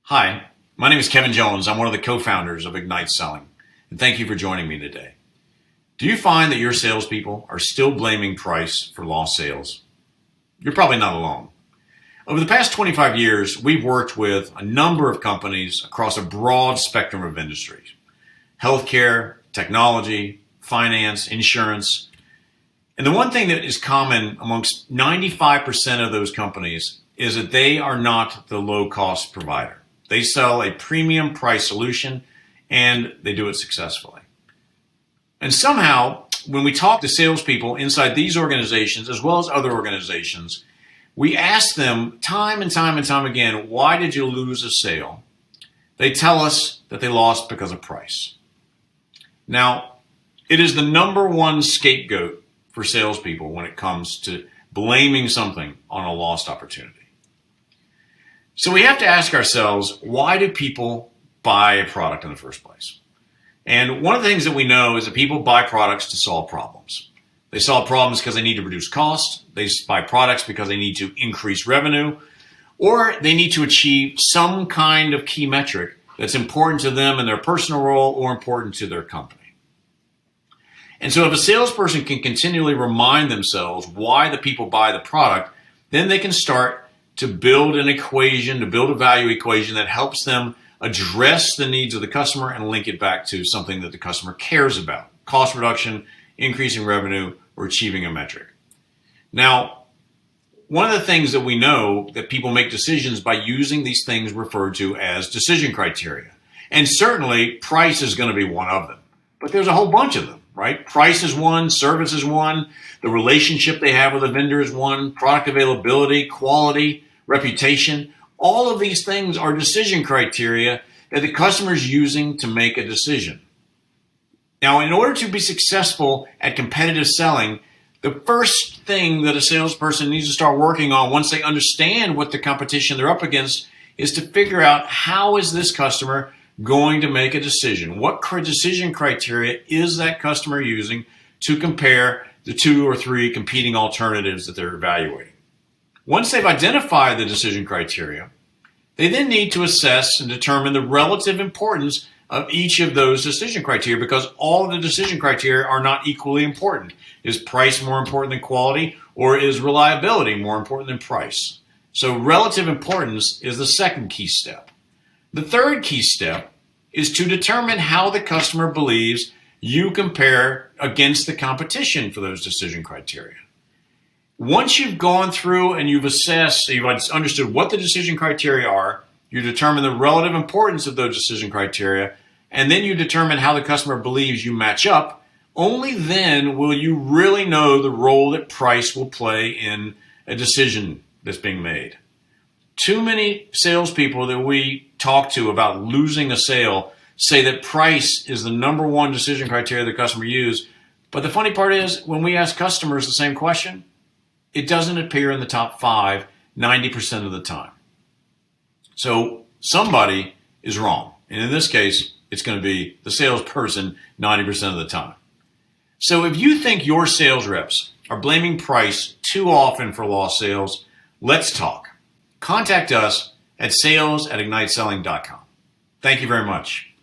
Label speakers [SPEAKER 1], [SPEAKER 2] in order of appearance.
[SPEAKER 1] Hi, my name is Kevin Jones. I'm one of the co-founders of Ignite Selling, and thank you for joining me today. Do you find that your salespeople are still blaming price for lost sales? You're probably not alone. Over the past 25 years, we've worked with a number of companies across a broad spectrum of industries: healthcare, technology, finance, insurance. And the one thing that is common amongst 95% of those companies is that they are not the low-cost provider. They sell a premium price solution, and they do it successfully. And somehow, when we talk to salespeople inside these organizations, as well as other organizations, we ask them time and time and time again, why did you lose a sale? They tell us that they lost because of price. Now, it is the number one scapegoat for salespeople when it comes to blaming something on a lost opportunity. So we have to ask ourselves, why do people buy a product in the first place? And one of the things that we know is that people buy products to solve problems. They solve problems because they need to reduce costs. They buy products because they need to increase revenue, or they need to achieve some kind of key metric that's important to them in their personal role or important to their company. And so if a salesperson can continually remind themselves why the people buy the product, then they can start to build an equation, to build a value equation that helps them address the needs of the customer and link it back to something that the customer cares about: cost reduction, increasing revenue, or achieving a metric. Now, one of the things that we know that people make decisions by using these things referred to as decision criteria. And certainly price is going to be one of them, but there's a whole bunch of them, right? Price is one, service is one, the relationship they have with a vendor is one, product availability, quality, reputation. All of these things are decision criteria that the customer is using to make a decision. Now, in order to be successful at competitive selling, the first thing that a salesperson needs to start working on once they understand what the competition they're up against is to figure out, how is this customer going to make a decision? What decision criteria is that customer using to compare the 2 or 3 competing alternatives that they're evaluating? Once they've identified the decision criteria, they then need to assess and determine the relative importance of each of those decision criteria, because all of the decision criteria are not equally important. Is price more important than quality, or is reliability more important than price? So relative importance is the second key step. The third key step is to determine how the customer believes you compare against the competition for those decision criteria. Once you've gone through and you've assessed, you've understood what the decision criteria are, you determine the relative importance of those decision criteria, and then you determine how the customer believes you match up, only then will you really know the role that price will play in a decision that's being made. Too many salespeople that we talk to about losing a sale say that price is the number one decision criteria the customer uses. But the funny part is, when we ask customers the same question, it doesn't appear in the top 5 90% of the time. So somebody is wrong. And in this case, it's going to be the salesperson 90% of the time. So if you think your sales reps are blaming price too often for lost sales, let's talk. Contact us at sales@igniteselling.com. Thank you very much.